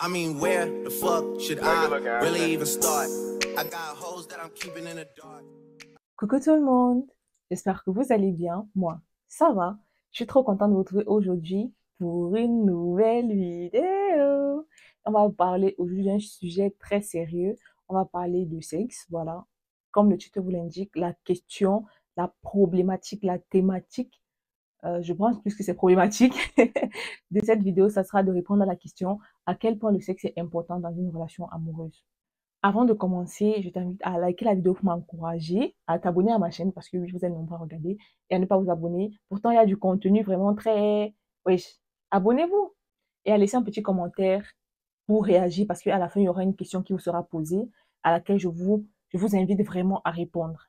I mean, where the fuck should I really even start? I got hoes that I'm keeping in the dark. Coucou tout le monde, j'espère que vous allez bien. Moi, ça va. Je suis trop contente de vous retrouver aujourd'hui pour une nouvelle vidéo. On va parler aujourd'hui d'un sujet très sérieux. On va parler de sexe, voilà. Comme le titre vous l'indique, la question, la problématique, la thématique, je pense plus que c'est problématique de cette vidéo, ça sera de répondre à la question à quel point le sexe est important dans une relation amoureuse. Avant de commencer, je t'invite à liker la vidéo pour m'encourager, à t'abonner à ma chaîne parce que oui, vous êtes nombreux à regarder et à ne pas vous abonner. Pourtant, il y a du contenu vraiment très... Wesh, abonnez-vous et à laisser un petit commentaire pour réagir parce qu'à la fin, il y aura une question qui vous sera posée à laquelle je vous invite vraiment à répondre.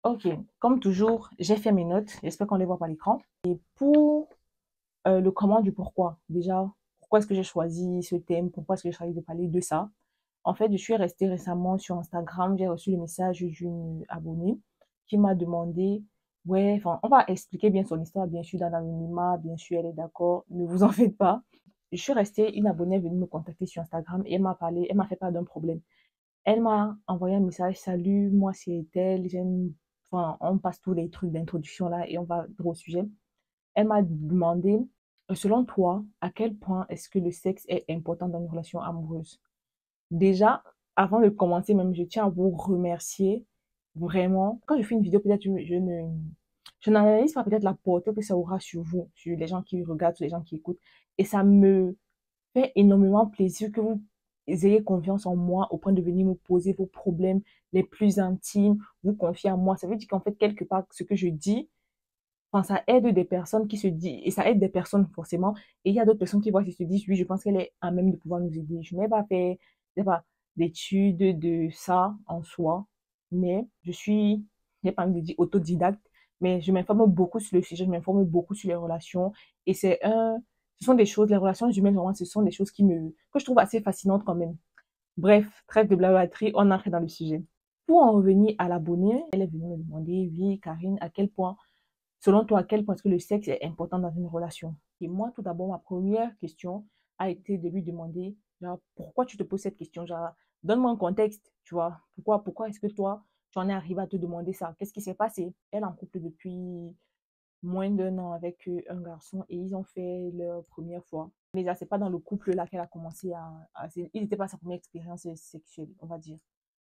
Ok, comme toujours, j'ai fait mes notes. J'espère qu'on les voit par l'écran. Et pour le comment du pourquoi, déjà, pourquoi est-ce que j'ai choisi ce thème? Pourquoi est-ce que j'ai choisi de parler de ça? En fait, je suis restée récemment sur Instagram, j'ai reçu le message d'une abonnée qui m'a demandé, ouais, enfin, on va expliquer bien son histoire, bien sûr, dans l'anonymat, bien sûr, elle est d'accord, ne vous en faites pas. Je suis restée, une abonnée est venue me contacter sur Instagram et elle m'a parlé, elle m'a fait part d'un problème. Elle m'a envoyé un message, salut, moi c'est elle, j'aime, enfin, on passe tous les trucs d'introduction là et on va droit au sujet. Elle m'a demandé, selon toi, à quel point est-ce que le sexe est important dans une relation amoureuse? Déjà, avant de commencer même, je tiens à vous remercier vraiment. Quand je fais une vidéo, peut-être je n'analyse pas peut-être la portée que ça aura sur vous, sur les gens qui regardent, sur les gens qui écoutent. Et ça me fait énormément plaisir que vous ayez confiance en moi au point de venir me poser vos problèmes les plus intimes, vous confier en moi. Ça veut dire qu'en fait, quelque part, ce que je dis, enfin, ça aide des personnes qui se disent, et ça aide des personnes forcément, et il y a d'autres personnes qui voient et se disent, oui, je pense qu'elle est à même de pouvoir nous aider. Je n'ai pas fait, je sais pas, d'études de ça en soi, mais j'ai pas envie de dire autodidacte, mais je m'informe beaucoup sur le sujet, je m'informe beaucoup sur les relations, et ce sont des choses, les relations humaines, vraiment, ce sont des choses que je trouve assez fascinantes quand même. Bref, trêve de blablaterie, on entre dans le sujet. Pour en revenir à l'abonnée, elle est venue me demander, oui, Karine, à quel point selon toi, à quel point est-ce que le sexe est important dans une relation? Et moi, tout d'abord, ma première question a été de lui demander, genre, pourquoi tu te poses cette question? Genre, donne-moi un contexte, tu vois. Pourquoi est-ce que toi, tu en es arrivé à te demander ça? Qu'est-ce qui s'est passé? Elle est en couple depuis moins d'un an avec un garçon et ils ont fait leur première fois. Déjà, c'est pas dans le couple là qu'elle a commencé il n'était pas sa première expérience sexuelle, on va dire.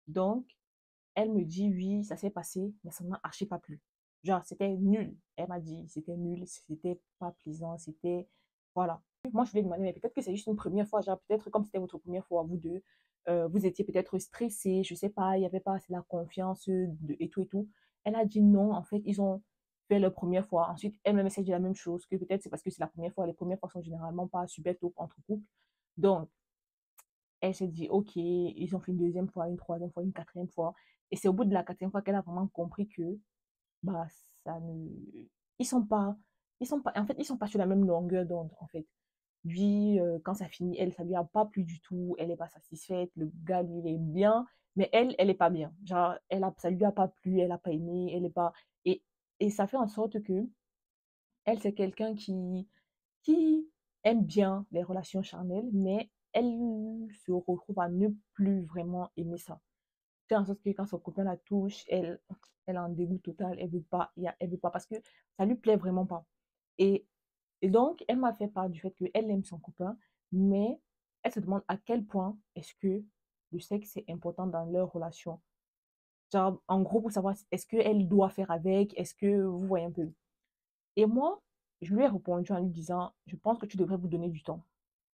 Donc, elle me dit, oui, ça s'est passé, mais ça m'a archi pas plu. Genre, c'était nul. Elle m'a dit, c'était nul, c'était pas plaisant, c'était... Voilà. Moi, je lui ai demandé, mais peut-être que c'est juste une première fois, genre, peut-être comme c'était votre première fois, vous deux, vous étiez peut-être stressés, je sais pas, il y avait pas assez la confiance et tout et tout. Elle a dit non, en fait, ils ont fait leur première fois. Ensuite, elle me dit la même chose, que peut-être c'est parce que c'est la première fois. Les premières fois sont généralement pas super top entre couples. Donc, elle s'est dit, OK, ils ont fait une deuxième fois, une troisième fois, une quatrième fois. Et c'est au bout de la quatrième fois qu'elle a vraiment compris que, bah, ça ne... en fait, ils sont pas sur la même longueur d'onde, en fait. Lui, quand ça finit, elle, ça lui a pas plu du tout. Elle est pas satisfaite. Le gars, lui, il est bien. Mais elle est pas bien. Genre, ça lui a pas plu, elle a pas aimé, elle est pas... Et, et ça fait en sorte que, elle, c'est quelqu'un qui aime bien les relations charnelles, mais elle se retrouve à ne plus vraiment aimer ça. Fait en sorte que quand son copain la touche, elle a un dégoût total, elle veut pas, elle veut pas parce que ça lui plaît vraiment pas. Et, et donc, elle m'a fait part du fait qu'elle aime son copain, mais elle se demande à quel point est-ce que le sexe est important dans leur relation. Genre, en gros, pour savoir est-ce qu'elle doit faire avec, est-ce que vous voyez un peu. Et moi, je lui ai répondu en lui disant, je pense que tu devrais vous donner du temps.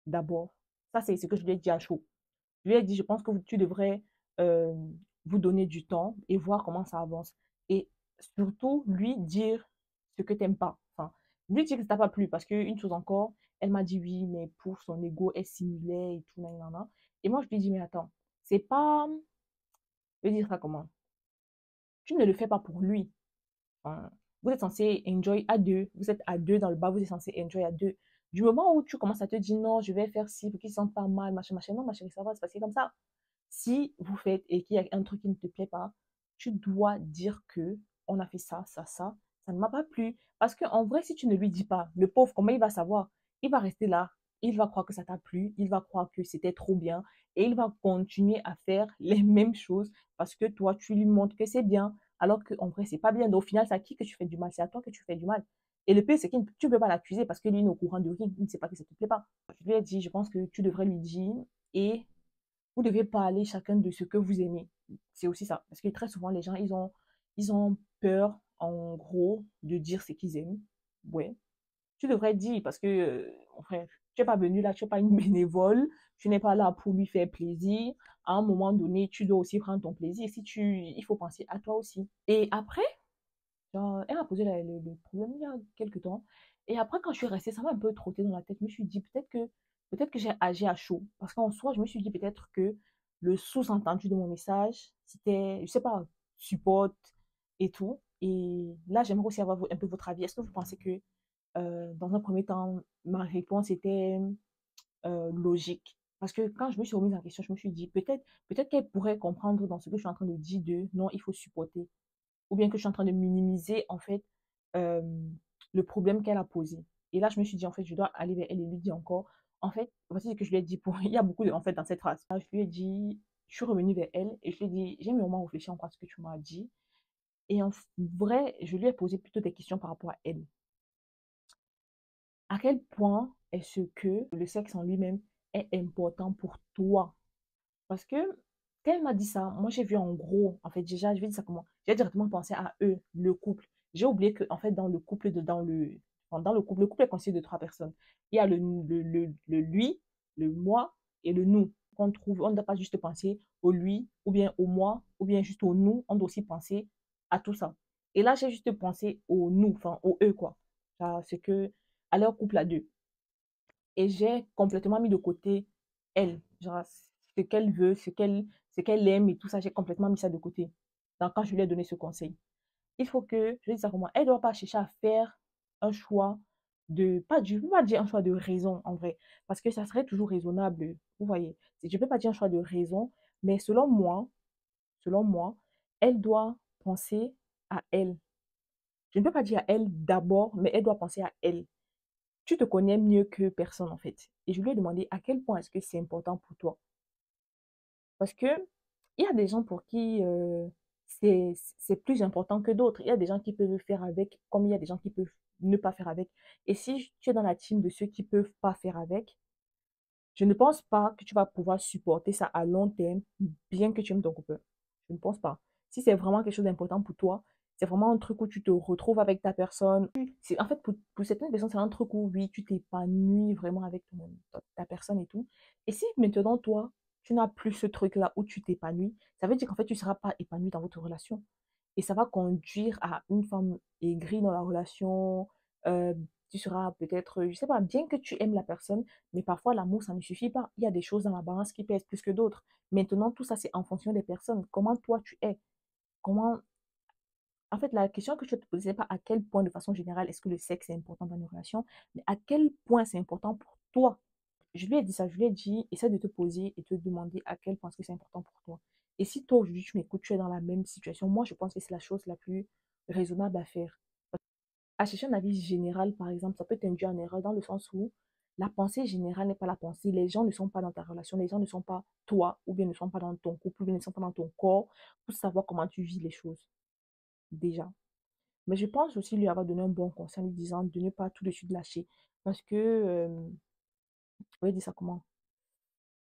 D'abord. Ça, c'est ce que je lui ai dit à chaud. Je lui ai dit, je pense que tu devrais euh, vous donner du temps et voir comment ça avance. Et surtout, lui dire ce que tu n'aimes pas. Enfin, lui dire que ça t'a pas plu. Parce qu'une chose encore, elle m'a dit oui, mais pour son ego, elle simulait et tout, nanana. Et moi, je lui ai dit, mais attends, c'est pas... Je vais dire ça comment? Tu ne le fais pas pour lui. Enfin, vous êtes censé enjoy à deux. Vous êtes à deux dans le bar, vous êtes censé enjoy à deux. Du moment où tu commences à te dire non, je vais faire ci pour qu'ils ne sentent pas mal, machin, machin, non, ma chérie, ça va se passer comme ça. Si vous faites et qu'il y a un truc qui ne te plaît pas, tu dois dire que on a fait ça, ça, ça ne m'a pas plu. Parce qu'en vrai, si tu ne lui dis pas, le pauvre, comment il va savoir? Il va rester là. il va croire que ça t'a plu, il va croire que c'était trop bien et il va continuer à faire les mêmes choses parce que toi, tu lui montres que c'est bien, alors qu'en vrai, c'est pas bien. Donc, au final, c'est à qui que tu fais du mal? C'est à toi que tu fais du mal. Et le pire, c'est que tu ne peux pas l'accuser parce que lui, il est au courant de rien. Il ne sait pas que ça te plaît pas. Je lui ai dit, je pense que tu devrais lui dire et vous devez parler chacun de ce que vous aimez. C'est aussi ça. Parce que très souvent, les gens, ils ont peur, en gros, de dire ce qu'ils aiment. Ouais. Tu devrais dire parce que, mon frère, tu n'es pas venu là, tu n'es pas une bénévole, tu n'es pas là pour lui faire plaisir. À un moment donné, tu dois aussi prendre ton plaisir. Il faut penser à toi aussi. Et après, genre, elle m'a posé le problème il y a quelques temps. Et après, quand je suis restée, ça m'a un peu trotté dans la tête. Je me suis dit, peut-être que j'ai agi à chaud. Parce qu'en soi, je me suis dit peut-être que le sous-entendu de mon message, c'était, je sais pas, support et tout. Et là, j'aimerais aussi avoir un peu votre avis. Est-ce que vous pensez que, dans un premier temps, ma réponse était logique? Parce que quand je me suis remise en question, je me suis dit, peut-être qu'elle pourrait comprendre dans ce que je suis en train de dire de non, il faut supporter ou bien que je suis en train de minimiser, en fait, le problème qu'elle a posé. Et là, je me suis dit, en fait, je dois aller vers elle et lui dire encore, en fait, voici ce que je lui ai dit pour, il y a beaucoup de, en fait, dans cette phrase. Là, je lui ai dit, je suis revenue vers elle et je lui ai dit, j'ai vraiment réfléchi encore à ce que tu m'as dit. Et en vrai, je lui ai posé plutôt des questions par rapport à elle. À quel point est-ce que le sexe en lui-même est important pour toi? Parce que quand elle m'a dit ça, moi j'ai vu en gros, en fait, déjà, je vais dire ça comment? J'ai directement pensé à eux, le couple. J'ai oublié que, en fait, dans le couple, le couple est constitué de trois personnes. Il y a le lui, le moi et le nous. On ne doit pas juste penser au lui, ou bien au moi, ou bien juste au nous. On doit aussi penser à tout ça. Et là, j'ai juste pensé au nous, enfin, au eux, quoi. C'est que, à leur couple à deux. Et j'ai complètement mis de côté elle, genre ce qu'elle veut, ce qu'elle aime et tout ça, j'ai complètement mis ça de côté. Donc, quand je lui ai donné ce conseil, il faut que, je dis ça comment, elle ne doit pas chercher à faire un choix je ne peux pas dire un choix de raison en vrai, parce que ça serait toujours raisonnable, vous voyez. Je ne peux pas dire un choix de raison, mais selon moi, elle doit penser à elle. Je ne peux pas dire à elle d'abord, mais elle doit penser à elle. Tu te connais mieux que personne en fait. Et je lui ai demandé à quel point est-ce que c'est important pour toi. Parce que il y a des gens pour qui c'est plus important que d'autres. Il y a des gens qui peuvent faire avec, comme il y a des gens qui peuvent ne pas faire avec. Et si tu es dans la team de ceux qui peuvent pas faire avec, je ne pense pas que tu vas pouvoir supporter ça à long terme, bien que tu aimes ton copain. Je ne pense pas. Si c'est vraiment quelque chose d'important pour toi, c'est vraiment un truc où tu te retrouves avec ta personne. En fait, pour certaines personnes, c'est un truc où, oui, tu t'épanouis vraiment avec ta personne et tout. Et si maintenant, toi, tu n'as plus ce truc-là où tu t'épanouis, ça veut dire qu'en fait, tu ne seras pas épanoui dans votre relation. Et ça va conduire à une femme aigrie dans la relation. euh, Tu seras peut-être, je sais pas, bien que tu aimes la personne, mais parfois, l'amour, ça ne suffit pas. Il y a des choses dans la balance qui pèsent plus que d'autres. Maintenant, tout ça, c'est en fonction des personnes. Comment toi, tu es? Comment... En fait, la question que je te posais, c'est pas à quel point, de façon générale, est-ce que le sexe est important dans une relation, mais à quel point c'est important pour toi. Je lui ai dit ça, je lui ai dit, essaie de te poser et te demander à quel point est-ce que c'est important pour toi. Et si toi, aujourd'hui, tu m'écoutes, tu es dans la même situation, moi, je pense que c'est la chose la plus raisonnable à faire. À chercher un avis général, par exemple, ça peut t'induire en erreur dans le sens où la pensée générale n'est pas la pensée. Les gens ne sont pas dans ta relation, les gens ne sont pas toi, ou bien ne sont pas dans ton couple, ou bien ne sont pas dans ton corps pour savoir comment tu vis les choses, déjà. Mais je pense aussi lui avoir donné un bon conseil en lui disant de ne pas tout de suite lâcher. Parce que, je vais dire ça comment?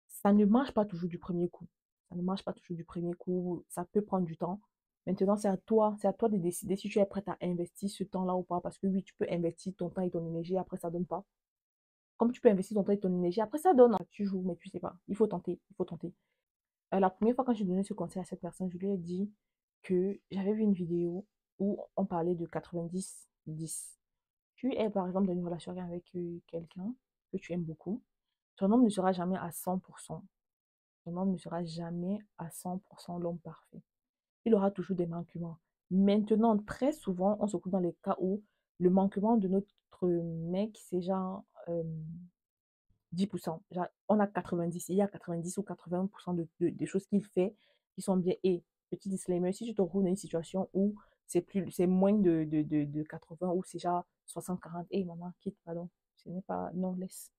Ça ne marche pas toujours du premier coup. Ça ne marche pas toujours du premier coup. Ça peut prendre du temps. Maintenant, c'est à toi de décider si tu es prête à investir ce temps-là ou pas. Parce que oui, tu peux investir ton temps et ton énergie, après ça donne pas. Comme tu peux investir ton temps et ton énergie, après ça donne. Tu joues, mais tu sais pas. Il faut tenter, il faut tenter. La première fois quand j'ai donné ce conseil à cette personne, je lui ai dit que j'avais vu une vidéo où on parlait de 90-10. Tu es par exemple dans une relation avec quelqu'un que tu aimes beaucoup. Ton homme ne sera jamais à 100%. Ton homme ne sera jamais à 100% l'homme parfait. Il aura toujours des manquements. Maintenant, très souvent, on se trouve dans les cas où le manquement de notre mec, c'est genre 10%. Genre, on a 90, il y a 90 ou 80% de choses qu'il fait qui sont bien. Et petit disclaimer, si tu te retrouves dans une situation où c'est moins de 80, ou c'est genre 60-40, et maman, quitte, pardon. Ce n'est pas, non, laisse.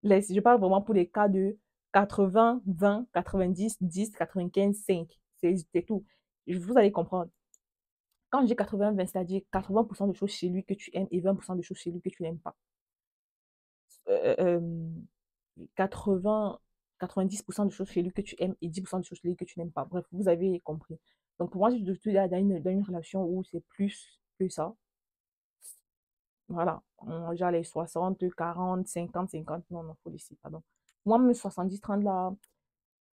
Je parle vraiment pour les cas de 80, 20, 90, 10, 95, 5. C'est tout. Vous allez comprendre. Quand je dis 80, 20, c'est-à-dire 80% de choses chez lui que tu aimes et 20% de choses chez lui que tu n'aimes pas. Euh, euh, 80, 90% de choses chez lui que tu aimes et 10% de choses chez lui que tu n'aimes pas. Bref, vous avez compris. Donc pour moi, je suis dans une relation où c'est plus que ça. Voilà. Genre les 60, 40, 50, 50. Non, non, faut laisser, pardon. Moi, même 70, 30 là,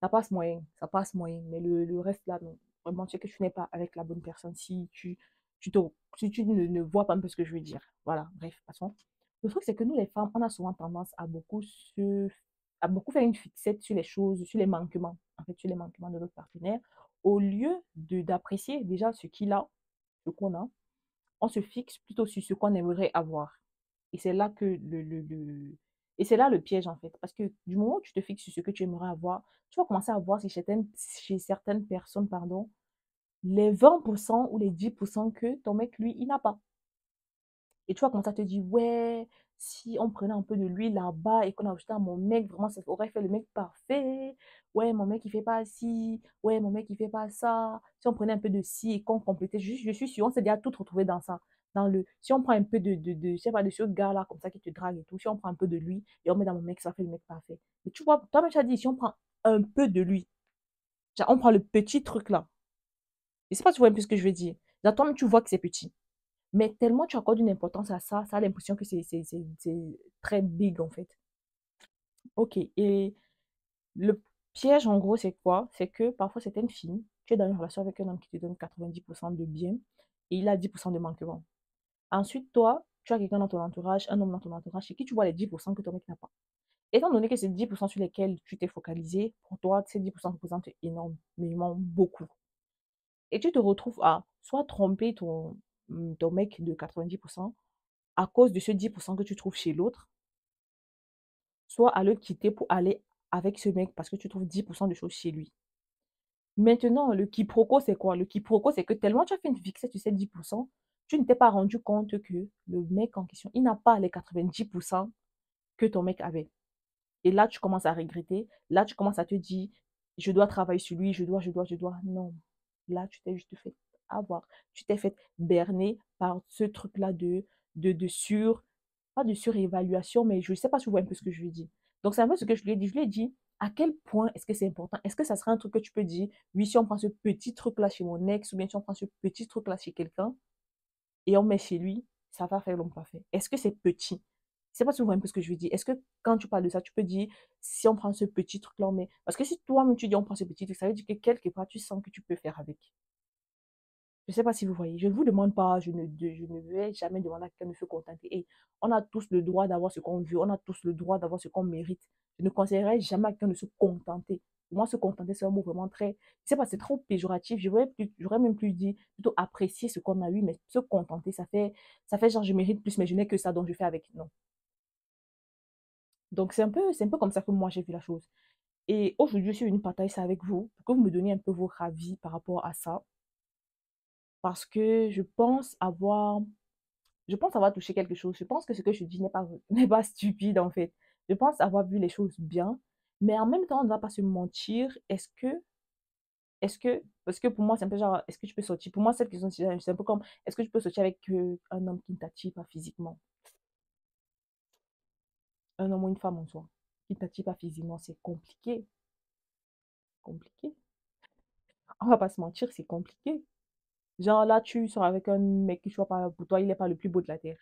ça passe moyen. Ça passe moyen. Mais le reste là, non. Vraiment, c'est que tu n'es pas avec la bonne personne. Tu, te, si tu ne vois pas un peu ce que je veux dire. Voilà. Bref, passons. Le truc, c'est que nous, les femmes, on a souvent tendance à beaucoup faire une fixette sur les choses, sur les manquements, en fait, sur les manquements de notre partenaire, au lieu d'apprécier déjà ce qu'il a, ce qu'on a, on se fixe plutôt sur ce qu'on aimerait avoir. Et c'est là que et c'est là le piège, en fait. Parce que du moment où tu te fixes sur ce que tu aimerais avoir, tu vas commencer à voir chez certaines personnes, pardon, les 20% ou les 10% que ton mec, lui, il n'a pas. Et tu vas commencer à te dire, ouais, si on prenait un peu de lui là-bas et qu'on ajoutait à mon mec, vraiment, ça aurait fait le mec parfait. Ouais, mon mec, il fait pas ci. Ouais, mon mec, il fait pas ça. Si on prenait un peu de ci et qu'on complétait, je suis sûre, on s'est déjà tout retrouvé dans ça. Si on prend un peu je sais pas, de ce gars-là, comme ça, qui te drague et tout, si on prend un peu de lui et on met dans mon mec, ça fait le mec parfait. Mais tu vois, toi-même, tu as dit, si on prend un peu de lui, genre, on prend le petit truc là. Je sais pas si tu vois un peu ce que je veux dire. Genre, toi-même, tu vois que c'est petit. Mais tellement tu accordes une importance à ça, ça a l'impression que c'est très big en fait. Ok, et le piège en gros, c'est quoi? C'est que parfois certaines filles, tu es dans une relation avec un homme qui te donne 90% de bien et il a 10% de manquement. Ensuite, toi, tu as quelqu'un dans ton entourage, un homme dans ton entourage, chez qui tu vois les 10% que ton mec n'a pas. Étant donné que c'est 10% sur lesquels tu t'es focalisé, pour toi, ces 10% représentent énormément beaucoup. Et tu te retrouves à soit tromper ton mec de 90% à cause de ce 10% que tu trouves chez l'autre, soit à le quitter pour aller avec ce mec parce que tu trouves 10% de choses chez lui. Maintenant, le quiproquo, c'est quoi? Le quiproquo, c'est que tellement tu as fait une fixette sur ces 10%, tu ne t'es pas rendu compte que le mec en question, il n'a pas les 90% que ton mec avait. Et là, tu commences à regretter. Là, tu commences à te dire, je dois travailler sur lui, je dois. Non. Là, tu t'es juste fait avoir. Tu t'es fait berner par ce truc-là de sur, pas de surévaluation, mais je ne sais pas si vous voyez un peu ce que je lui dis. Donc, c'est un peu ce que je lui ai dit. Je lui ai dit, à quel point est-ce que c'est important? Est-ce que ça sera un truc que tu peux dire, oui, si on prend ce petit truc-là chez mon ex, ou bien si on prend ce petit truc-là chez quelqu'un, et on met chez lui, ça va faire l'homme parfait. Est-ce que c'est petit? Je sais pas si vous voyez un peu ce que je veux dire. Est-ce que quand tu parles de ça, tu peux dire, si on prend ce petit truc-là, mais parce que si toi-même tu dis on prend ce petit truc, ça veut dire que quelque part tu sens que tu peux faire avec. Je ne sais pas si vous voyez. Je ne vous demande pas, je ne vais jamais demander à quelqu'un de se contenter. Et on a tous le droit d'avoir ce qu'on veut, on a tous le droit d'avoir ce qu'on mérite. Je ne conseillerais jamais à quelqu'un de se contenter. Pour moi, se contenter, c'est un mot vraiment très, je sais pas, c'est trop péjoratif. J'aurais même plus dit, plutôt apprécier ce qu'on a eu, mais se contenter, ça fait genre, je mérite plus, mais je n'ai que ça, donc je fais avec. Non. Donc, c'est un peu comme ça que moi, j'ai vu la chose. Et aujourd'hui, je suis venue partager ça avec vous, pour que vous me donniez un peu vos avis par rapport à ça. Parce que je pense avoir touché quelque chose. Je pense que ce que je dis n'est pas, n'est pas stupide, en fait. Je pense avoir vu les choses bien. Mais en même temps, on ne va pas se mentir. Parce que pour moi, c'est un peu genre, est-ce que tu peux sortir? Pour moi, cette question, c'est un peu comme, est-ce que tu peux sortir avec un homme qui ne t'attire pas physiquement? Un homme ou une femme en soi, qui ne t'attire pas physiquement, c'est compliqué. Compliqué. On va pas se mentir, c'est compliqué. Genre là, tu sors avec un mec qui, soit pas, pour toi, il n'est pas le plus beau de la terre.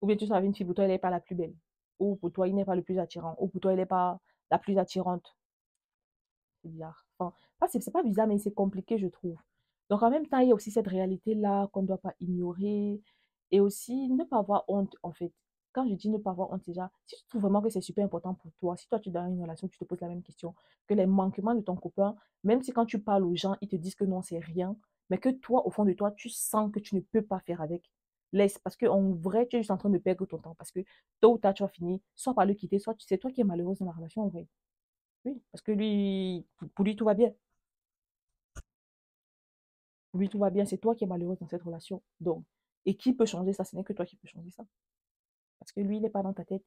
Ou bien tu sors avec une fille, pour toi, elle n'est pas la plus belle. Ou pour toi, il n'est pas le plus attirant. Ou pour toi, elle n'est pas la plus attirante. C'est bizarre. Enfin, c'est pas bizarre, mais c'est compliqué, je trouve. Donc, en même temps, il y a aussi cette réalité-là qu'on ne doit pas ignorer. Et aussi, ne pas avoir honte, en fait. Quand je dis ne pas avoir honte, déjà, si tu trouves vraiment que c'est super important pour toi, si toi, tu es dans une relation, tu te poses la même question, que les manquements de ton copain, même si quand tu parles aux gens, ils te disent que non, c'est rien, mais que toi, au fond de toi, tu sens que tu ne peux pas faire avec, laisse. Parce qu'en vrai, tu es juste en train de perdre ton temps. Parce que tôt ou tard, tu vas finir, soit par le quitter, soit c'est toi qui es malheureuse dans la relation, en vrai. Oui, parce que lui, pour lui, tout va bien. Pour lui, tout va bien. C'est toi qui es malheureuse dans cette relation. Donc, et qui peut changer ça? Ce n'est que toi qui peux changer ça. Parce que lui, il n'est pas dans ta tête.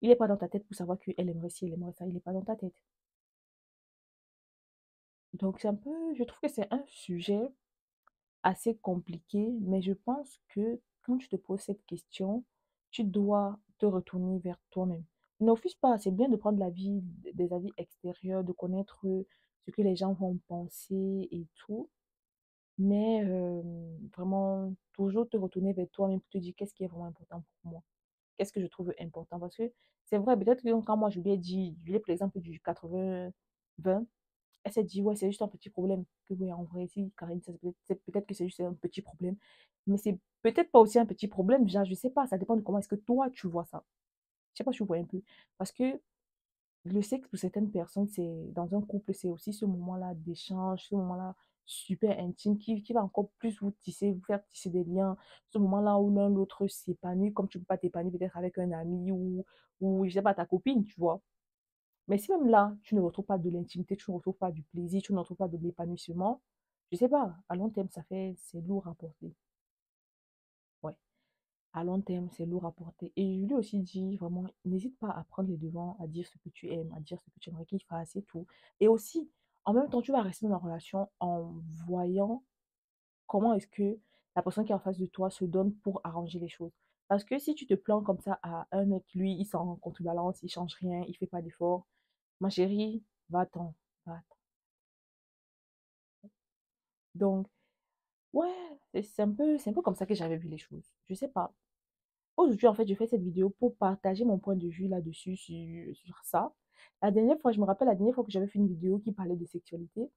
Il n'est pas dans ta tête pour savoir qu'elle aimerait ci, elle aimerait ça. Il n'est pas dans ta tête. Donc, c'est un peu, je trouve que c'est un sujet assez compliqué, mais je pense que quand tu te poses cette question, tu dois te retourner vers toi-même. N'offuse pas, c'est bien de prendre l'avis, des avis extérieurs, de connaître ce que les gens vont penser et tout, mais vraiment, toujours te retourner vers toi-même pour te dire qu'est-ce qui est vraiment important pour moi. Qu'est-ce que je trouve important? Parce que c'est vrai, peut-être que quand moi je lui ai dit, je lui ai pris l'exemple du 80-20, elle s'est dit, ouais, c'est juste un petit problème. Que oui, en vrai, si Karine, peut-être que c'est juste un petit problème. Mais c'est peut-être pas aussi un petit problème, genre, je sais pas, ça dépend de comment est-ce que toi tu vois ça. Je sais pas si tu vois un peu. Parce que le sexe, pour certaines personnes, c'est dans un couple, c'est aussi ce moment-là d'échange, ce moment-là super intime qui va encore plus vous tisser, vous faire tisser des liens. Ce moment-là où l'un l'autre s'épanouit, comme tu peux pas t'épanouir peut-être avec un ami ou je sais pas, ta copine, tu vois. Mais si même là, tu ne retrouves pas de l'intimité, tu ne retrouves pas du plaisir, tu ne retrouves pas de l'épanouissement, je sais pas, à long terme, c'est lourd à porter. Ouais, à long terme, c'est lourd à porter. Et je lui ai aussi dit, vraiment, n'hésite pas à prendre les devants, à dire ce que tu aimes, à dire ce que tu aimerais qu'il fasse et tout. Et aussi, en même temps, tu vas rester dans la relation en voyant comment est-ce que la personne qui est en face de toi se donne pour arranger les choses. Parce que si tu te plains comme ça à un mec, lui, il s'en contrebalance, il change rien, il fait pas d'effort, ma chérie, va-t'en, va-t'en. Donc, ouais, c'est un peu comme ça que j'avais vu les choses. Je sais pas. Aujourd'hui, en fait, je fais cette vidéo pour partager mon point de vue là-dessus, sur ça. La dernière fois, je me rappelle la dernière fois que j'avais fait une vidéo qui parlait de sexualité,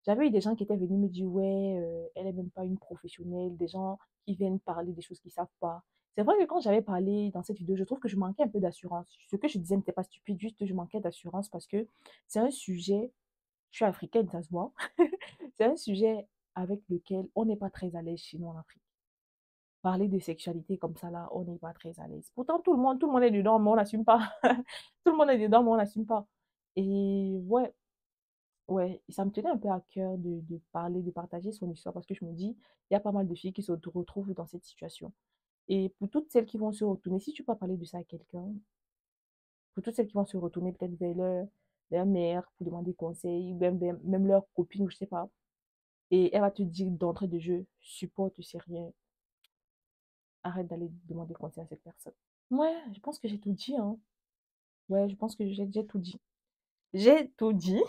j'avais eu des gens qui étaient venus me dire, ouais, elle est même pas une professionnelle, des gens qui viennent parler des choses qu'ils savent pas. C'est vrai que quand j'avais parlé dans cette vidéo, je trouve que je manquais un peu d'assurance. Ce que je disais n'était pas stupide, juste je manquais d'assurance parce que c'est un sujet, je suis africaine, ça se voit, c'est un sujet avec lequel on n'est pas très à l'aise chez nous en Afrique. Parler de sexualité comme ça, là, on n'est pas très à l'aise. Pourtant, tout le monde est dedans, mais on n'assume pas. Tout le monde est dedans, mais on n'assume pas. Et ouais, ouais, ça me tenait un peu à cœur de parler, de partager son histoire parce que je me dis, il y a pas mal de filles qui se retrouvent dans cette situation. Et pour toutes celles qui vont se retourner, si tu peux parler de ça à quelqu'un, pour toutes celles qui vont se retourner peut-être vers leur mère pour demander conseil, ou même leur copine, ou je sais pas, et elle va te dire d'entrée de jeu, supporte, c'est rien, arrête d'aller demander conseil à cette personne. Ouais, je pense que j'ai tout dit, hein. Ouais, je pense que j'ai tout dit. J'ai tout dit.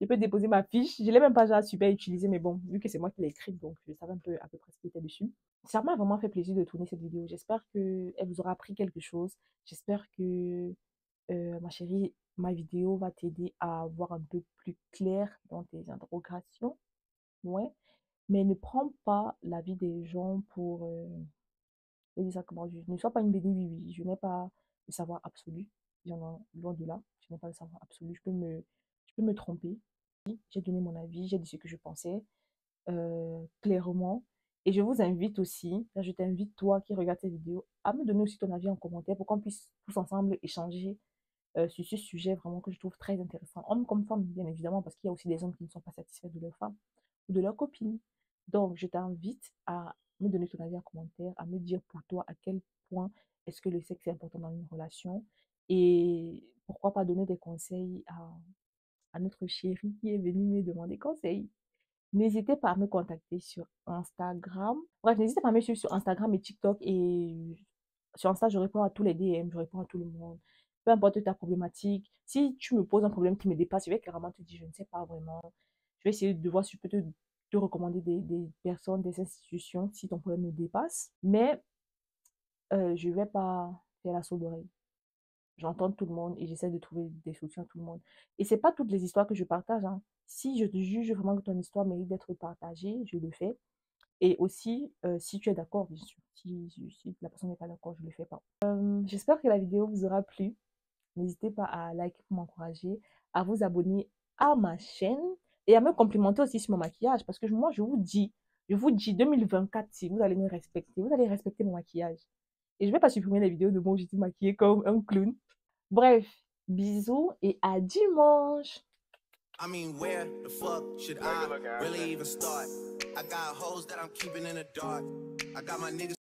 Je peux déposer ma fiche. Je l'ai même pas déjà super utilisée, mais bon, vu que c'est moi qui l'ai écrite, donc je savais un peu à peu près ce qui était dessus. Ça m'a vraiment fait plaisir de tourner cette vidéo. J'espère que elle vous aura appris quelque chose. J'espère que, ma chérie, ma vidéo va t'aider à voir un peu plus clair dans tes interrogations. Ouais. Mais ne prends pas l'avis des gens pour, je vais dire ça comment, je ne sois pas une béni oui oui. Je n'ai pas le savoir absolu. Loin de là. Je n'ai pas le savoir absolu. Je peux me tromper. J'ai donné mon avis, j'ai dit ce que je pensais clairement. Et je vous invite aussi, là, je t'invite toi qui regardes cette vidéo, à me donner aussi ton avis en commentaire pour qu'on puisse tous ensemble échanger sur ce sujet vraiment que je trouve très intéressant. Hommes comme femmes, bien évidemment, parce qu'il y a aussi des hommes qui ne sont pas satisfaits de leur femme ou de leur copine. Donc, je t'invite à me donner ton avis en commentaire, à me dire pour toi à quel point est-ce que le sexe est important dans une relation et pourquoi pas donner des conseils à notre chérie qui est venue me demander conseil. N'hésitez pas à me contacter sur Instagram. Bref, n'hésitez pas à me suivre sur Instagram et TikTok. Et sur Insta, je réponds à tous les DM, je réponds à tout le monde. Peu importe ta problématique. Si tu me poses un problème qui me dépasse, je vais clairement te dire, je ne sais pas vraiment. Je vais essayer de voir si je peux te recommander des personnes, des institutions, si ton problème me dépasse. Mais je ne vais pas faire la sourde oreille. J'entends tout le monde et j'essaie de trouver des solutions à tout le monde. Et c'est pas toutes les histoires que je partage, hein. Si je te juge vraiment que ton histoire mérite d'être partagée, je le fais. Et aussi, si tu es d'accord, bien sûr. Si la personne n'est pas d'accord, je ne le fais pas. J'espère que la vidéo vous aura plu. N'hésitez pas à liker pour m'encourager, à vous abonner à ma chaîne et à me complimenter aussi sur mon maquillage. Parce que moi, je vous dis 2024, si vous allez me respecter, vous allez respecter mon maquillage. Et je ne vais pas supprimer les vidéos de moi où j'étais maquillée comme un clown. Bref, bisous et à dimanche. I mean, where the fuck should I really even start? I got hoes that I'm keeping in the dark. I got my niggas.